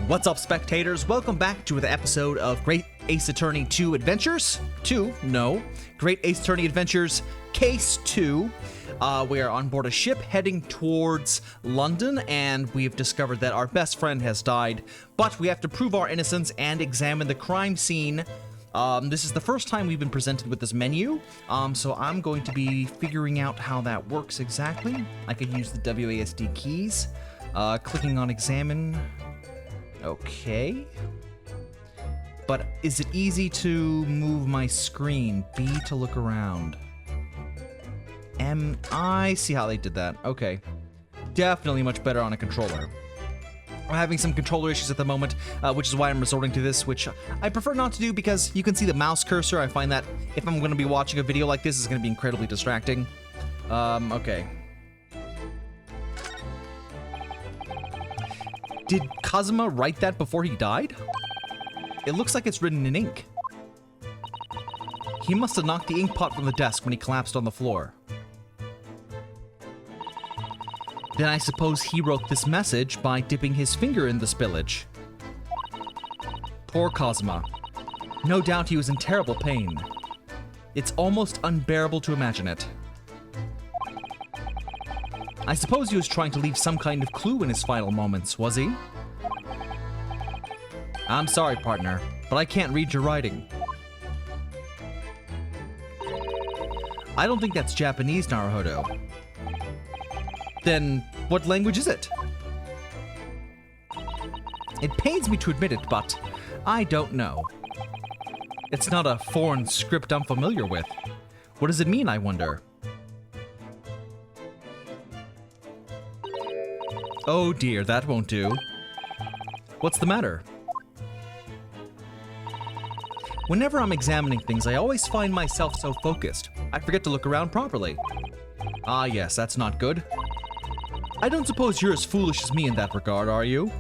What's up, spectators? Welcome back to the episode of Great Ace Attorney 2 Adventures. Great Ace Attorney Adventures Case 2. We are on board a ship heading towards London, and we've discovered that our best friend has died, but we have to prove our innocence and examine the crime scene. This is the first time we've been presented with this menu, so I'm going to be figuring out how that works exactly. I could use the WASD keys, clicking on examine. Okay. But is it easy to move my screen? B to look around. I see how they did that. Okay. Definitely much better on a controller. I'm having some controller issues at the moment, which is why I'm resorting to this, which I prefer not to do because you can see the mouse cursor. I find that if I'm going to be watching a video like this, it's going to be incredibly distracting. Okay. Did Kojima write that before he died? It looks like it's written in ink. He must have knocked the ink pot from the desk when he collapsed on the floor. Then I suppose he wrote this message by dipping his finger in the spillage. Poor Kojima. No doubt he was in terrible pain. It's almost unbearable to imagine it. I suppose he was trying to leave some kind of clue in his final moments, was he? I'm sorry, partner, but I can't read your writing. I don't think that's Japanese, Naruhodo. Then what language is it? It pains me to admit it, but I don't know. It's not a foreign script I'm familiar with. What does it mean, I wonder? Oh dear, that won't do. What's the matter? Whenever I'm examining things, I always find myself so focused, I forget to look around properly. Ah yes, that's not good. I don't suppose you're as foolish as me in that regard, are you?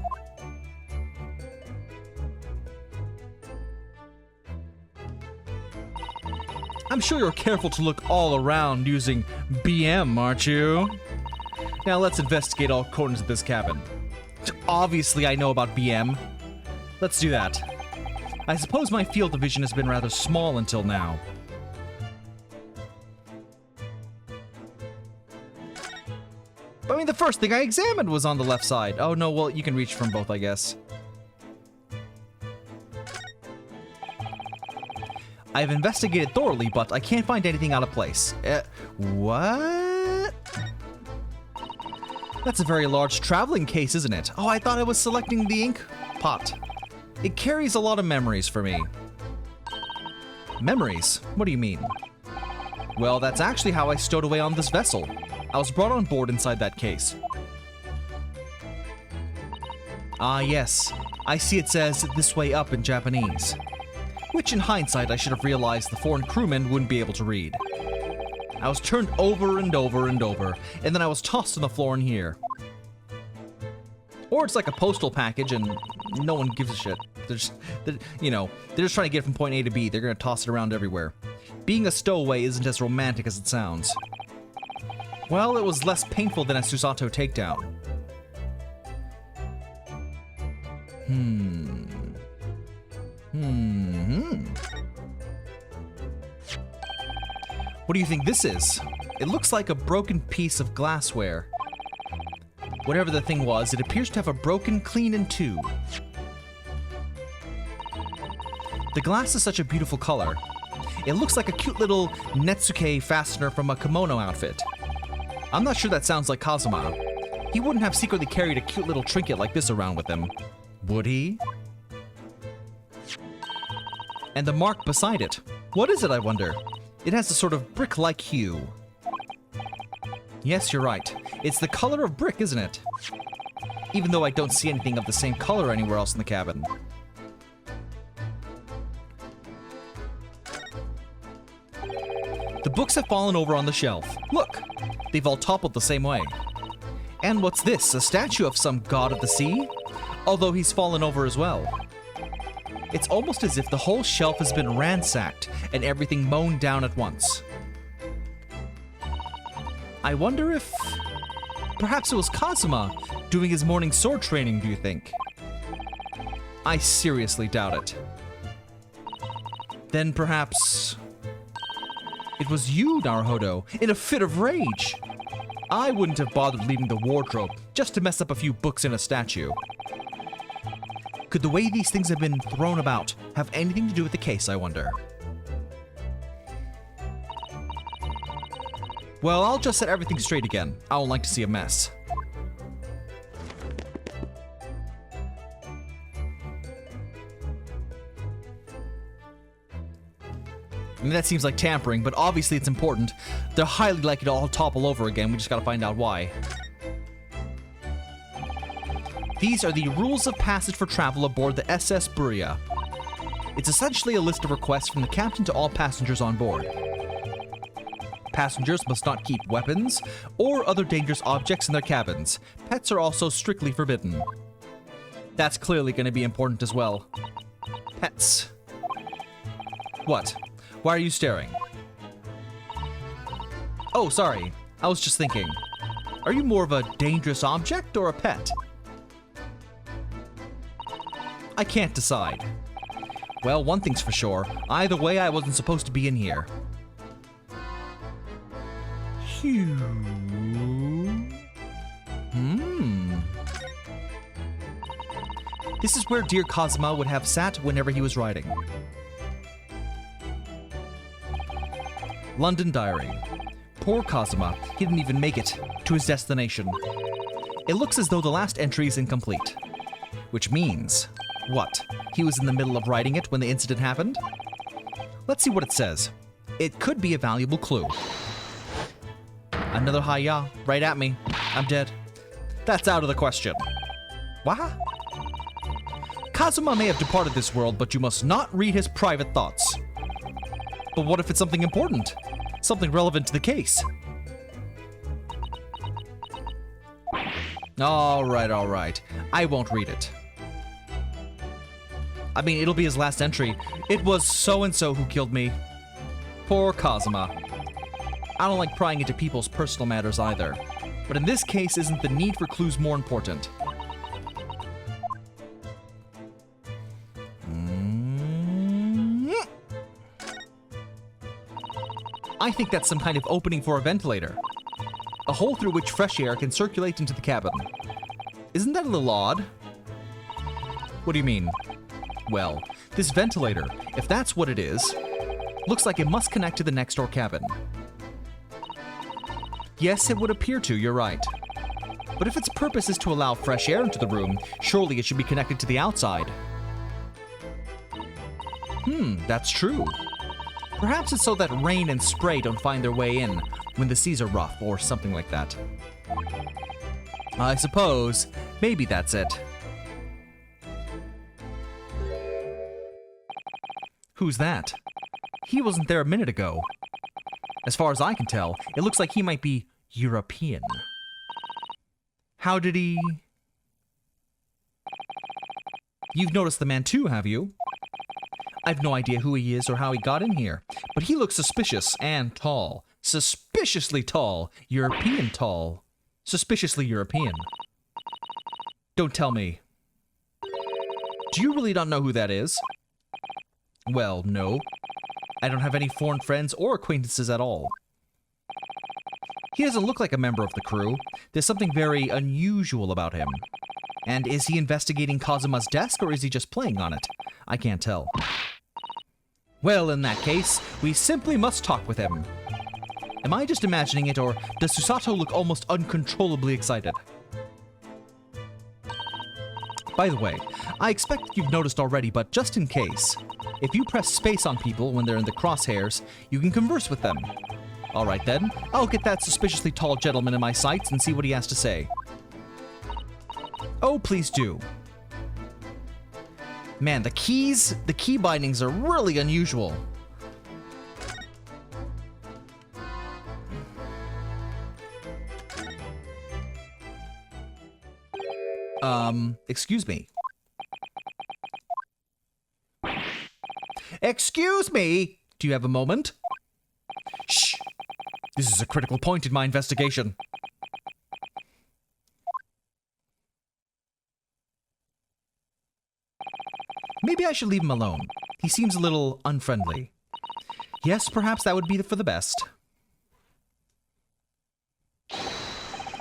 I'm sure you're careful to look all around using BM, aren't you? Now let's investigate all corners of this cabin. Obviously I know about BM. Let's do that. I suppose my field of vision has been rather small until now. I mean, the first thing I examined was on the left side. Oh no, well, you can reach from both, I guess. I've investigated thoroughly, but I can't find anything out of place. What? That's a very large traveling case, isn't it? Oh, I thought I was selecting the ink pot. It carries a lot of memories for me. Memories? What do you mean? Well, that's actually how I stowed away on this vessel. I was brought on board inside that case. Ah, yes. I see it says "this way up" in Japanese. Which, in hindsight, I should have realized the foreign crewmen wouldn't be able to read. I was turned over and over and over, and then I was tossed on the floor in here. Or it's like a postal package and no one gives a shit. They're just trying to get from point A to B. They're gonna toss it around everywhere. Being a stowaway isn't as romantic as it sounds. Well, it was less painful than a Susato takedown. What do you think this is? It looks like a broken piece of glassware. Whatever the thing was, it appears to have a broken clean in two. The glass is such a beautiful color. It looks like a cute little Netsuke fastener from a kimono outfit. I'm not sure that sounds like Kojima. He wouldn't have secretly carried a cute little trinket like this around with him, would he? And the mark beside it. What is it, I wonder? It has a sort of brick-like hue. Yes, you're right. It's the color of brick, isn't it? Even though I don't see anything of the same color anywhere else in the cabin. The books have fallen over on the shelf. Look! They've all toppled the same way. And what's this? A statue of some god of the sea? Although he's fallen over as well. It's almost as if the whole shelf has been ransacked and everything mown down at once. I wonder if... perhaps it was Kojima doing his morning sword training, do you think? I seriously doubt it. Then perhaps... it was you, Naruhodo, in a fit of rage. I wouldn't have bothered leaving the wardrobe just to mess up a few books and a statue. Could the way these things have been thrown about have anything to do with the case, I wonder? Well, I'll just set everything straight again. I don't like to see a mess. I mean, that seems like tampering, but obviously it's important. They're highly likely to all topple over again. We just gotta find out why. These are the rules of passage for travel aboard the SS Buria. It's essentially a list of requests from the captain to all passengers on board. Passengers must not keep weapons or other dangerous objects in their cabins. Pets are also strictly forbidden. That's clearly going to be important as well. Pets. What? Why are you staring? Oh, sorry. I was just thinking. Are you more of a dangerous object or a pet? I can't decide. Well, one thing's for sure. Either way, I wasn't supposed to be in here. This is where dear Kazuma would have sat whenever he was writing. London Diary. Poor Kazuma. He didn't even make it to his destination. It looks as though the last entry is incomplete. Which means... what? He was in the middle of writing it when the incident happened? Let's see what it says. It could be a valuable clue. Another hi-ya, right at me. I'm dead. That's out of the question. What? Kazuma may have departed this world, but you must not read his private thoughts. But what if it's something important? Something relevant to the case? Alright. I won't read it. I mean, it'll be his last entry. It was so-and-so who killed me. Poor Kazuma. I don't like prying into people's personal matters either. But in this case, isn't the need for clues more important? I think that's some kind of opening for a ventilator. A hole through which fresh air can circulate into the cabin. Isn't that a little odd? What do you mean? Well, this ventilator, if that's what it is, looks like it must connect to the next door cabin. Yes, it would appear to, you're right. But if its purpose is to allow fresh air into the room, surely it should be connected to the outside. That's true. Perhaps it's so that rain and spray don't find their way in when the seas are rough or something like that. I suppose maybe that's it. Who's that? He wasn't there a minute ago. As far as I can tell, it looks like he might be European. How did he... You've noticed the man too, have you? I've no idea who he is or how he got in here, but he looks suspicious and tall. Suspiciously tall. European tall. Suspiciously European. Don't tell me. Do you really not know who that is? Well, no. I don't have any foreign friends or acquaintances at all. He doesn't look like a member of the crew. There's something very unusual about him. And is he investigating Kazuma's desk or is he just playing on it? I can't tell. Well, in that case, we simply must talk with him. Am I just imagining it, or does Susato look almost uncontrollably excited? By the way, I expect you've noticed already, but just in case, if you press space on people when they're in the crosshairs, you can converse with them. Alright then, I'll get that suspiciously tall gentleman in my sights and see what he has to say. Oh, please do. Man, the key bindings are really unusual. Excuse me. Excuse me! Do you have a moment? Shh! This is a critical point in my investigation. Maybe I should leave him alone. He seems a little unfriendly. Yes, perhaps that would be for the best.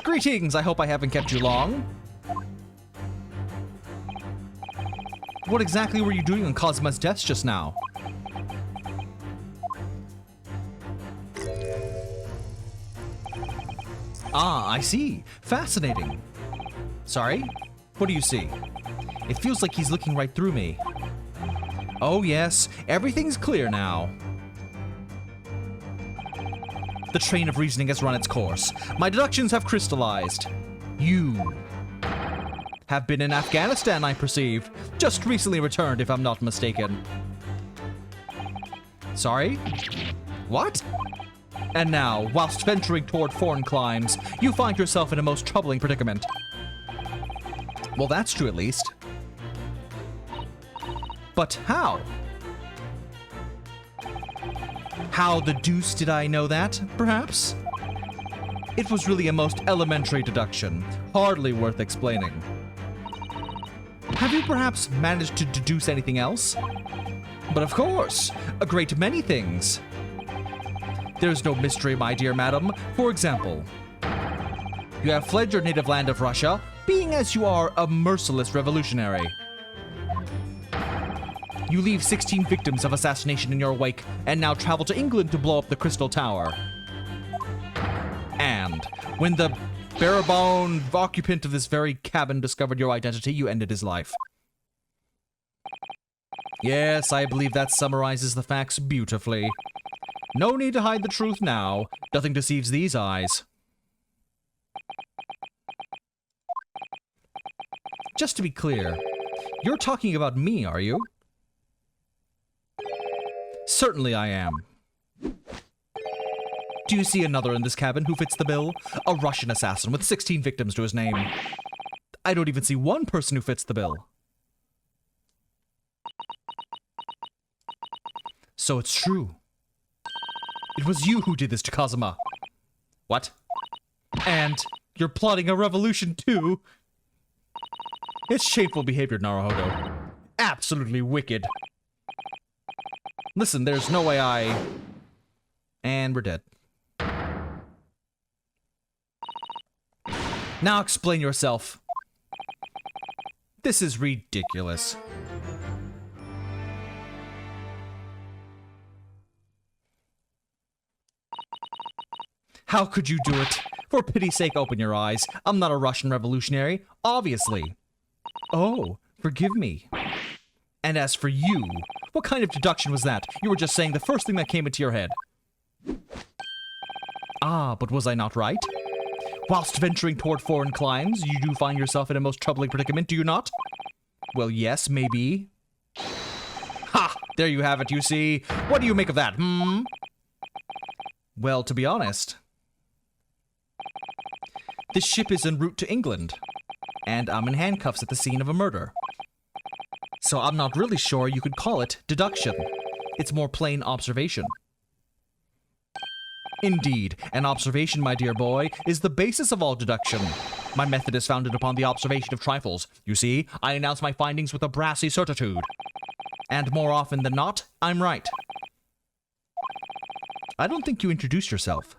Greetings, I hope I haven't kept you long. What exactly were you doing on Kozima's desk just now? Ah, I see. Fascinating. Sorry? What do you see? It feels like he's looking right through me. Oh yes, everything's clear now. The train of reasoning has run its course. My deductions have crystallized. You have been in Afghanistan, I perceive. Just recently returned, if I'm not mistaken. Sorry? What? And now, whilst venturing toward foreign climes, you find yourself in a most troubling predicament. Well, that's true at least. But how? How the deuce did I know that, perhaps? It was really a most elementary deduction, hardly worth explaining. Have you perhaps managed to deduce anything else? But of course, a great many things. There's no mystery, my dear madam. For example, you have fled your native land of Russia, being as you are a merciless revolutionary. You leave 16 victims of assassination in your wake, and now travel to England to blow up the Crystal Tower. And when the bare-bone occupant of this very cabin discovered your identity, you ended his life. Yes, I believe that summarizes the facts beautifully. No need to hide the truth now. Nothing deceives these eyes. Just to be clear, you're talking about me, are you? Certainly I am. Do you see another in this cabin who fits the bill? A Russian assassin with 16 victims to his name. I don't even see one person who fits the bill. So it's true. It was you who did this to Kazuma. What? And you're plotting a revolution too? It's shameful behavior, Naruhodo. Absolutely wicked. Listen, there's no way I... And we're dead. Now explain yourself. This is ridiculous. How could you do it? For pity's sake, open your eyes. I'm not a Russian revolutionary, obviously. Oh, forgive me. And as for you, what kind of deduction was that? You were just saying the first thing that came into your head. Ah, but was I not right? Whilst venturing toward foreign climes, you do find yourself in a most troubling predicament, do you not? Well, yes, maybe. Ha! There you have it, you see. What do you make of that, hmm? Well, to be honest, this ship is en route to England, and I'm in handcuffs at the scene of a murder. So I'm not really sure you could call it deduction. It's more plain observation. Indeed, an observation, my dear boy, is the basis of all deduction. My method is founded upon the observation of trifles. You see, I announce my findings with a brassy certitude. And more often than not, I'm right. I don't think you introduced yourself.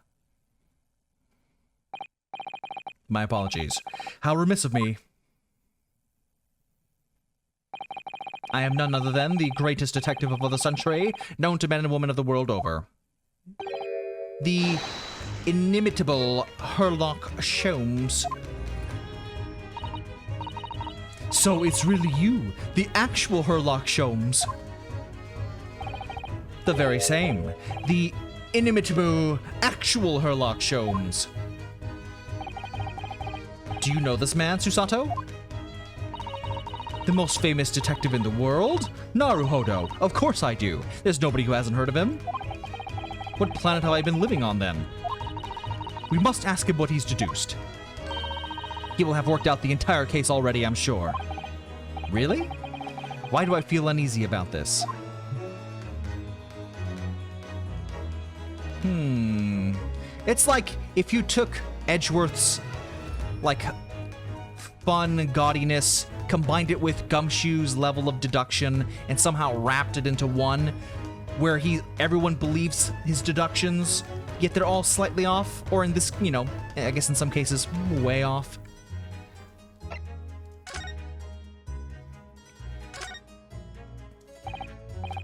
My apologies. How remiss of me. I am none other than the greatest detective of the century, known to men and women of the world over. The inimitable Herlock Sholmes. So it's really you, the actual Herlock Sholmes. The very same. The inimitable actual Herlock Sholmes. Do you know this man, Susato? The most famous detective in the world? Naruhodo. Of course I do. There's nobody who hasn't heard of him. What planet have I been living on, then? We must ask him what he's deduced. He will have worked out the entire case already, I'm sure. Really? Why do I feel uneasy about this? It's like if you took Edgeworth's, like, fun gaudiness combined it with Gumshoe's level of deduction, and somehow wrapped it into one, where everyone believes his deductions, yet they're all slightly off, or in this, I guess in some cases, way off.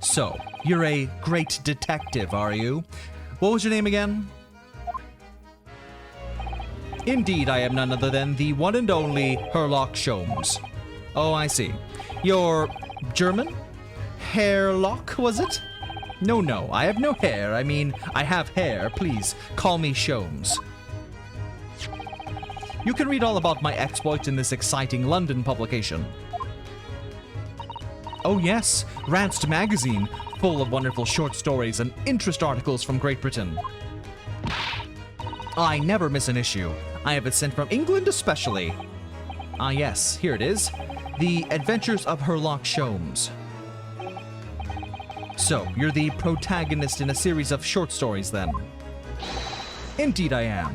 So, you're a great detective, are you? What was your name again? Indeed, I am none other than the one and only Herlock Sholmes. Oh, I see. You're German? Herlock, was it? No, I have no hair. I mean, I have hair. Please, call me Shomes. You can read all about my exploits in this exciting London publication. Oh yes, Rant'd magazine, full of wonderful short stories and interest articles from Great Britain. I never miss an issue. I have it sent from England especially. Ah yes, here it is. The Adventures of Herlock Sholmes. So, you're the protagonist in a series of short stories then? Indeed I am.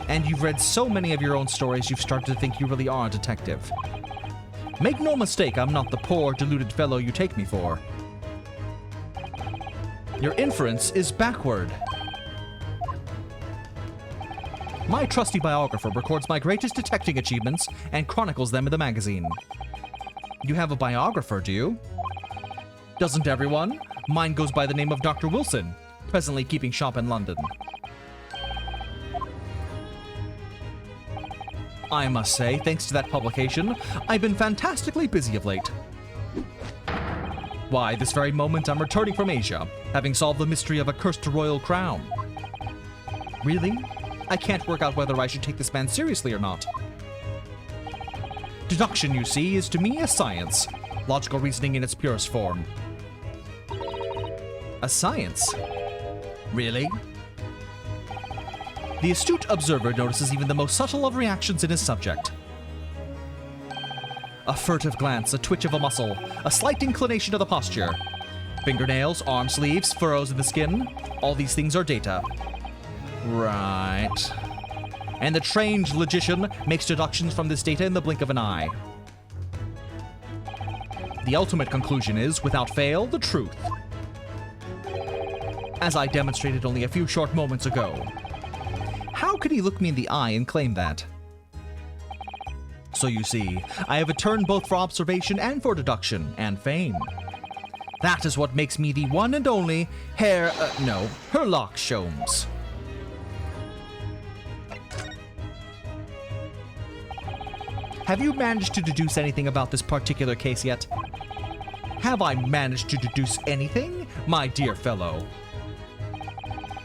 And you've read so many of your own stories you've started to think you really are a detective. Make no mistake, I'm not the poor, deluded fellow you take me for. Your inference is backward. My trusty biographer records my greatest detecting achievements and chronicles them in the magazine. You have a biographer, do you? Doesn't everyone? Mine goes by the name of Dr. Wilson, presently keeping shop in London. I must say, thanks to that publication, I've been fantastically busy of late. Why, this very moment I'm returning from Asia, having solved the mystery of a cursed royal crown. Really? I can't work out whether I should take this man seriously or not. Deduction, you see, is to me a science. Logical reasoning in its purest form. A science? Really? The astute observer notices even the most subtle of reactions in his subject. A furtive glance, a twitch of a muscle, a slight inclination of the posture. Fingernails, arm sleeves, furrows in the skin. All these things are data. Right. And the trained logician makes deductions from this data in the blink of an eye. The ultimate conclusion is, without fail, the truth. As I demonstrated only a few short moments ago. How could he look me in the eye and claim that? So you see, I have a turn both for observation and for deduction, and fame. That is what makes me the one and only Herlock Sholmes. Have you managed to deduce anything about this particular case yet? Have I managed to deduce anything, my dear fellow?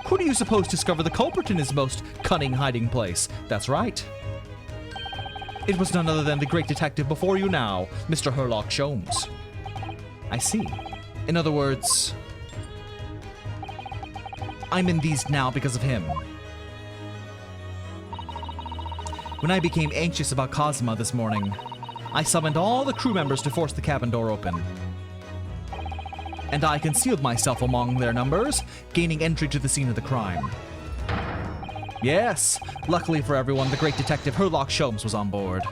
Who do you suppose discovered the culprit in his most cunning hiding place? That's right. It was none other than the great detective before you now, Mr. Herlock Sholmes. I see. In other words, I'm in these now because of him. When I became anxious about Kojima this morning, I summoned all the crew members to force the cabin door open. And I concealed myself among their numbers, gaining entry to the scene of the crime. Yes, luckily for everyone, the great detective Herlock Sholmes was on board.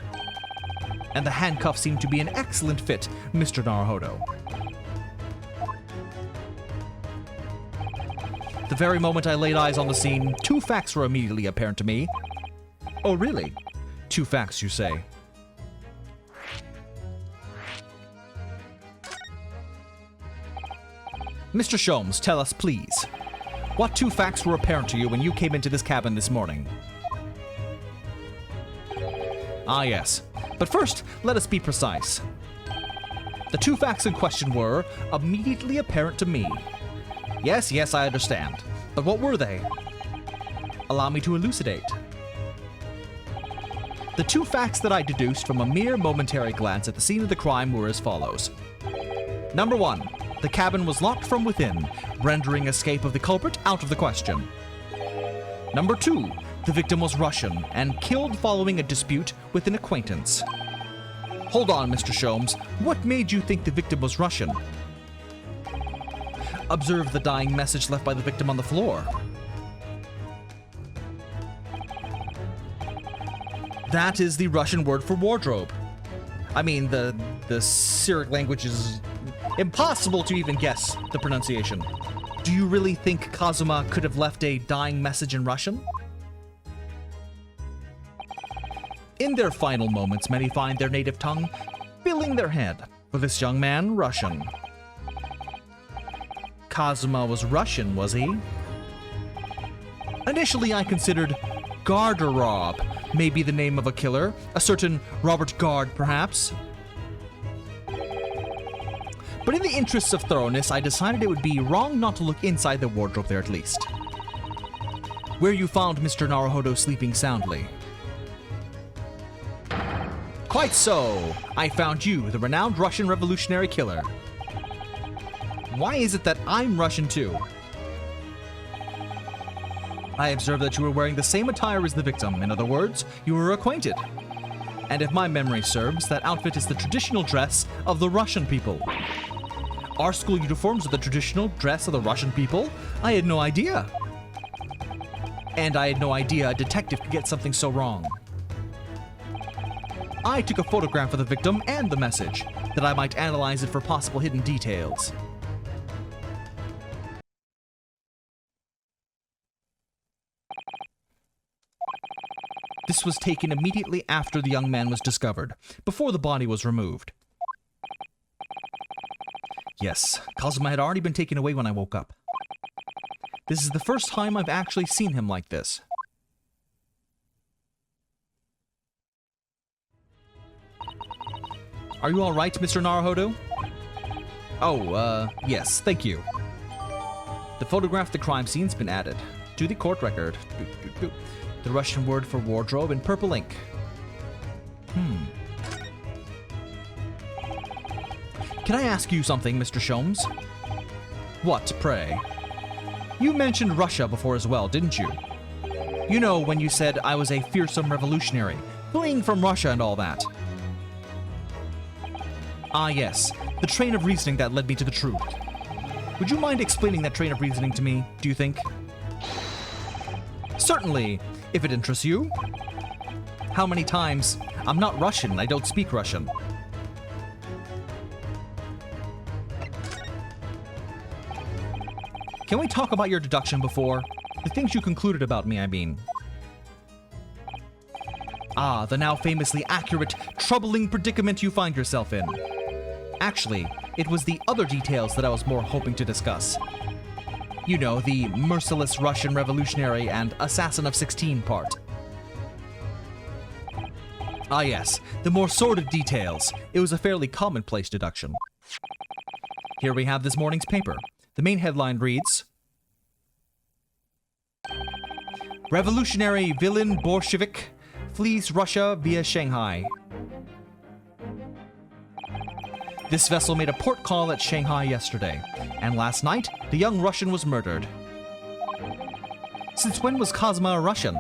And the handcuffs seemed to be an excellent fit, Mr. Naruhodo. The very moment I laid eyes on the scene, two facts were immediately apparent to me. Oh, really? Two facts, you say? Mr. Shomes, tell us, please. What two facts were apparent to you when you came into this cabin this morning? Ah, yes. But first, let us be precise. The two facts in question were immediately apparent to me. Yes, I understand. But what were they? Allow me to elucidate. The two facts that I deduced from a mere momentary glance at the scene of the crime were as follows. Number one, the cabin was locked from within, rendering escape of the culprit out of the question. Number two, the victim was Russian and killed following a dispute with an acquaintance. Hold on, Mr. Shomes, what made you think the victim was Russian? Observe the dying message left by the victim on the floor. That is the Russian word for wardrobe. I mean, the Syriac language is impossible to even guess the pronunciation. Do you really think Kazuma could have left a dying message in Russian? In their final moments, many find their native tongue filling their head. For this young man, Russian. Kazuma was Russian, was he? Initially, I considered Garderob may be the name of a killer, a certain Robert Gard, perhaps. But in the interests of thoroughness, I decided it would be wrong not to look inside the wardrobe there at least. Where you found Mr. Naruhodo sleeping soundly. Quite so. I found you, the renowned Russian revolutionary killer. Why is it that I'm Russian too? I observed that you were wearing the same attire as the victim. In other words, you were acquainted. And if my memory serves, that outfit is the traditional dress of the Russian people. Our school uniforms are the traditional dress of the Russian people? I had no idea. And I had no idea a detective could get something so wrong. I took a photograph of the victim and the message, that I might analyze it for possible hidden details. This was taken immediately after the young man was discovered, before the body was removed. Yes, Kazuma had already been taken away when I woke up. This is the first time I've actually seen him like this. Are you alright, Mr. Naruhodo? Oh, yes, thank you. The photograph of the crime scene's been added to the court record. The Russian word for wardrobe in purple ink. Can I ask you something, Mr. Shomes? What, pray? You mentioned Russia before as well, didn't you? You know, when you said I was a fearsome revolutionary, fleeing from Russia and all that. Ah, yes, the train of reasoning that led me to the truth. Would you mind explaining that train of reasoning to me, do you think? Certainly, if it interests you. How many times? I'm not Russian, I don't speak Russian. Can we talk about your deduction before? The things you concluded about me, I mean. Ah, the now famously accurate, troubling predicament you find yourself in. Actually, it was the other details that I was more hoping to discuss. You know, the merciless Russian revolutionary and assassin of 16 part. Ah yes, the more sordid details. It was a fairly commonplace deduction. Here we have this morning's paper. The main headline reads, Revolutionary villain Bolshevik flees Russia via Shanghai. This vessel made a port call at Shanghai yesterday, and last night, the young Russian was murdered. Since when was Kazuma a Russian?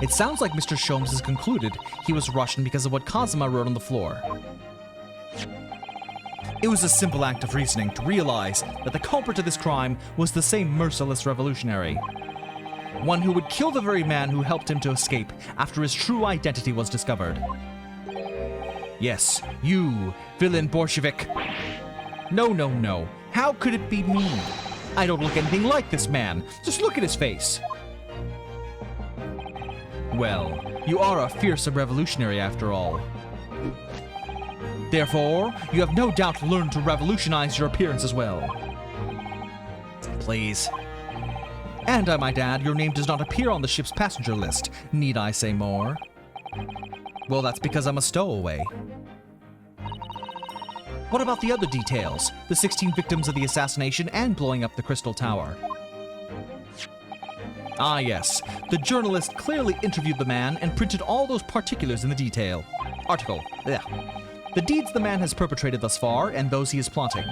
It sounds like Mr. Shomes has concluded he was Russian because of what Kazuma wrote on the floor. It was a simple act of reasoning to realize that the culprit of this crime was the same merciless revolutionary. One who would kill the very man who helped him to escape after his true identity was discovered. Yes, you, villain Bolshevik. No, no, no. How could it be me? I don't look anything like this man. Just look at his face. Well, you are a fearsome revolutionary after all. Therefore, you have no doubt learned to revolutionize your appearance as well. Please. And I might add, your name does not appear on the ship's passenger list. Need I say more? Well, that's because I'm a stowaway. What about the other details? The 16 victims of the assassination and blowing up the Crystal Tower. Ah yes, the journalist clearly interviewed the man and printed all those particulars in the article. Yeah. The deeds the man has perpetrated thus far and those he is plotting.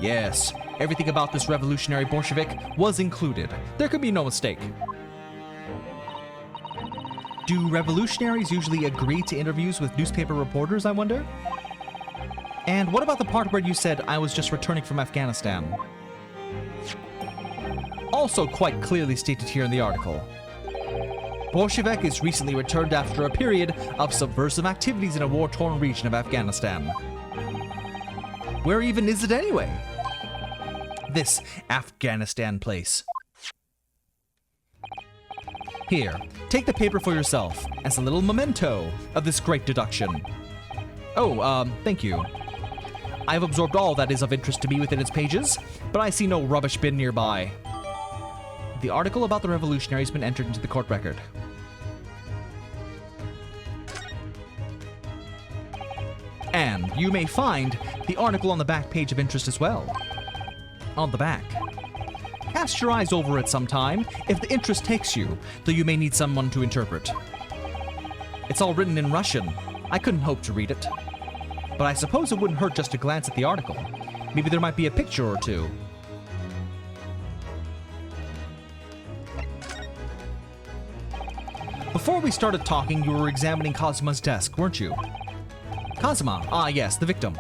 Yes, everything about this revolutionary Bolshevik was included. There could be no mistake. Do revolutionaries usually agree to interviews with newspaper reporters, I wonder? And what about the part where you said I was just returning from Afghanistan? Also quite clearly stated here in the article. Bolshevik is recently returned after a period of subversive activities in a war-torn region of Afghanistan. Where even is it anyway? This Afghanistan place. Here, take the paper for yourself as a little memento of this great deduction. Oh, thank you. I have absorbed all that is of interest to me within its pages, but I see no rubbish bin nearby. The article about the revolutionary has been entered into the court record. And you may find the article on the back page of interest as well. On the back. Cast your eyes over it sometime if the interest takes you, though you may need someone to interpret. It's all written in Russian. I couldn't hope to read it. But I suppose it wouldn't hurt just to glance at the article. Maybe there might be a picture or two. Before we started talking, you were examining Kazuma's desk, weren't you? Kazuma, ah yes, the victim.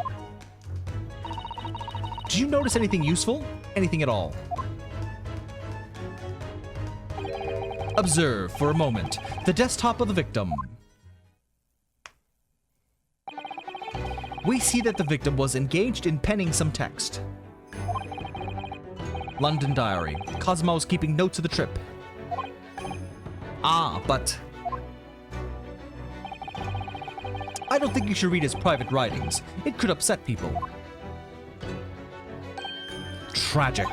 Did you notice anything useful? Anything at all? Observe, for a moment, the desktop of the victim. We see that the victim was engaged in penning some text. London diary. Kazuma was keeping notes of the trip. Ah, but... I don't think you should read his private writings. It could upset people. Tragic.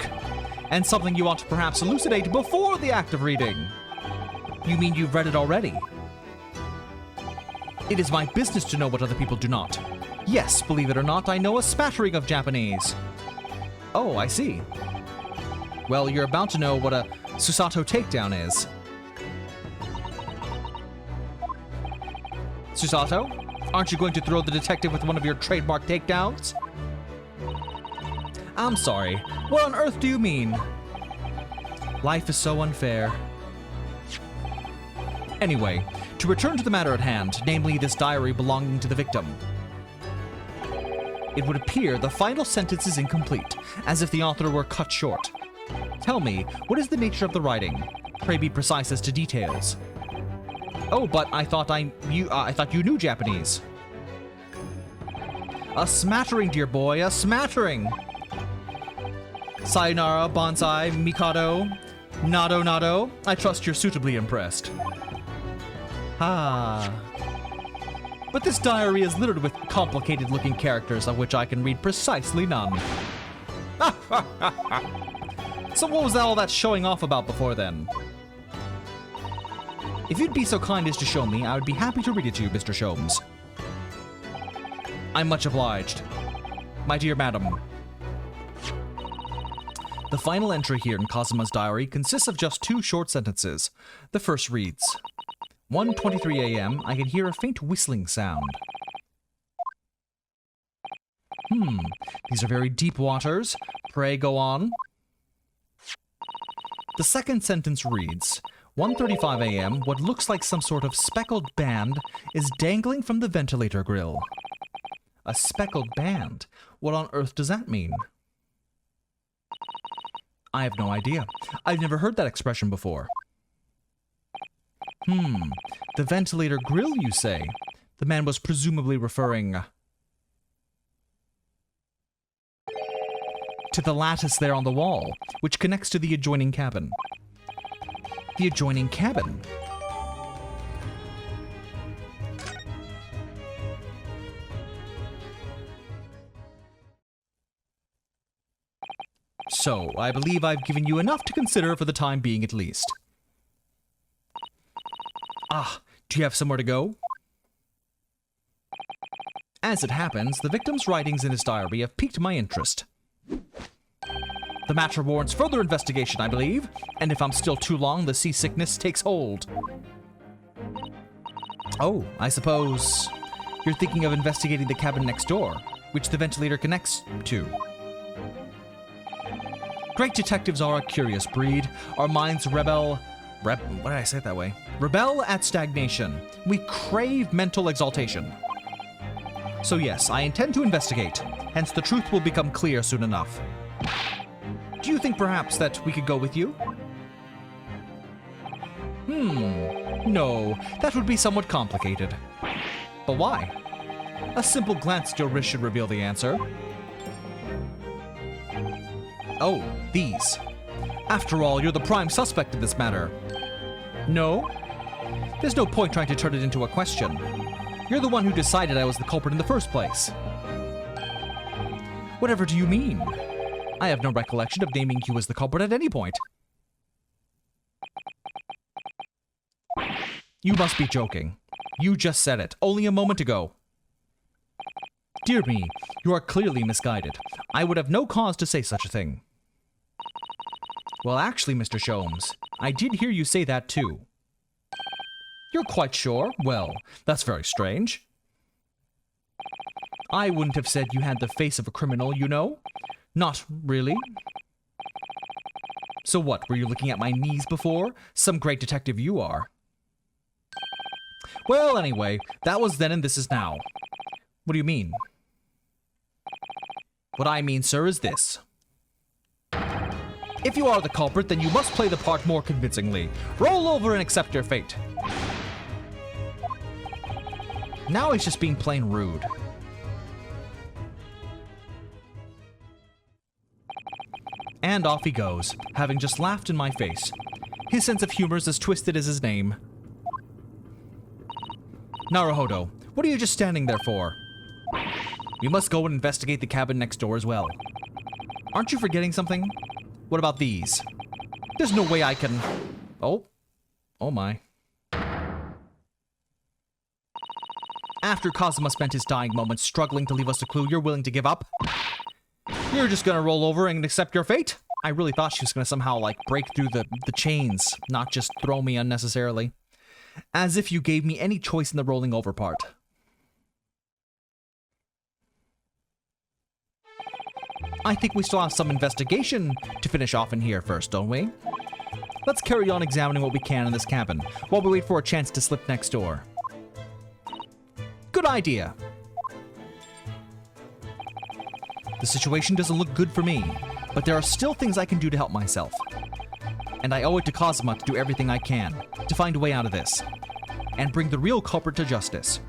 And something you ought to perhaps elucidate before the act of reading. You mean you've read it already? It is my business to know what other people do not. Yes, believe it or not, I know a smattering of Japanese. Oh, I see. Well, you're about to know what a Susato takedown is. Susato? Aren't you going to throw the detective with one of your trademark takedowns? I'm sorry. What on earth do you mean? Life is so unfair. Anyway, to return to the matter at hand, namely this diary belonging to the victim. It would appear the final sentence is incomplete, as if the author were cut short. Tell me, what is the nature of the writing? Pray be precise as to details. Oh, but I thought you knew Japanese. A smattering, dear boy, a smattering. Sayonara, bonsai, mikado, nado nado. I trust you're suitably impressed. Ah. But this diary is littered with complicated-looking characters of which I can read precisely none. So what was all that showing off about before then? If you'd be so kind as to show me, I would be happy to read it to you, Mr. Shomes. I'm much obliged. My dear madam. The final entry here in Kazuma's diary consists of just 2 short sentences. The first reads, 1:23 a.m., I can hear a faint whistling sound. These are very deep waters. Pray go on. The second sentence reads, 1:35 a.m., what looks like some sort of speckled band is dangling from the ventilator grill. A speckled band? What on earth does that mean? I have no idea. I've never heard that expression before. The ventilator grill, you say? The man was presumably referring to the lattice there on the wall, which connects to the adjoining cabin. The adjoining cabin? So, I believe I've given you enough to consider for the time being at least. Ah, do you have somewhere to go? As it happens, the victim's writings in his diary have piqued my interest. The matter warrants further investigation, I believe, and if I'm still too long, the seasickness takes hold. Oh, I suppose you're thinking of investigating the cabin next door, which the ventilator connects to. Great detectives are a curious breed. Our minds rebel at stagnation. We crave mental exaltation. So yes, I intend to investigate. Hence, the truth will become clear soon enough. Do you think perhaps that we could go with you? No, that would be somewhat complicated. But why? A simple glance at your wrist should reveal the answer. Oh, these. After all, you're the prime suspect in this matter. No? There's no point trying to turn it into a question. You're the one who decided I was the culprit in the first place. Whatever do you mean? I have no recollection of naming you as the culprit at any point. You must be joking. You just said it, only a moment ago. Dear me, you are clearly misguided. I would have no cause to say such a thing. Well, actually, Mr. Shomes, I did hear you say that too. You're quite sure? Well, that's very strange. I wouldn't have said you had the face of a criminal, you know. Not really. So what, were you looking at my knees before? Some great detective you are. Well, anyway, that was then and this is now. What do you mean? What I mean, sir, is this. If you are the culprit, then you must play the part more convincingly. Roll over and accept your fate. Now he's just being plain rude. And off he goes, having just laughed in my face. His sense of humor is as twisted as his name. Naruhodo, what are you just standing there for? We must go and investigate the cabin next door as well. Aren't you forgetting something? What about these? There's no way I can... Oh. Oh my. After Kazuma spent his dying moments struggling to leave us a clue, you're willing to give up? You're just gonna roll over and accept your fate? I really thought she was gonna somehow, like, break through the chains, not just throw me unnecessarily. As if you gave me any choice in the rolling over part. I think we still have some investigation to finish off in here first, don't we? Let's carry on examining what we can in this cabin, while we wait for a chance to slip next door. Good idea. The situation doesn't look good for me, but there are still things I can do to help myself. And I owe it to Kazuma to do everything I can to find a way out of this, and bring the real culprit to justice.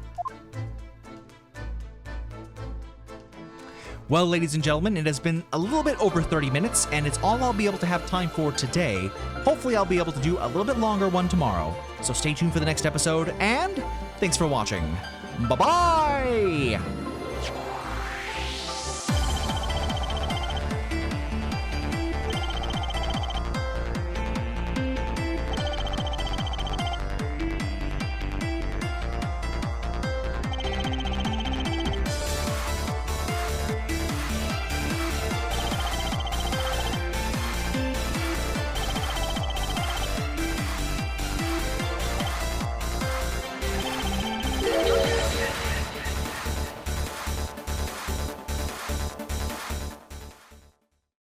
Well, ladies and gentlemen, it has been a little bit over 30 minutes, and it's all I'll be able to have time for today. Hopefully I'll be able to do a little bit longer one tomorrow. So stay tuned for the next episode, and thanks for watching. Bye-bye!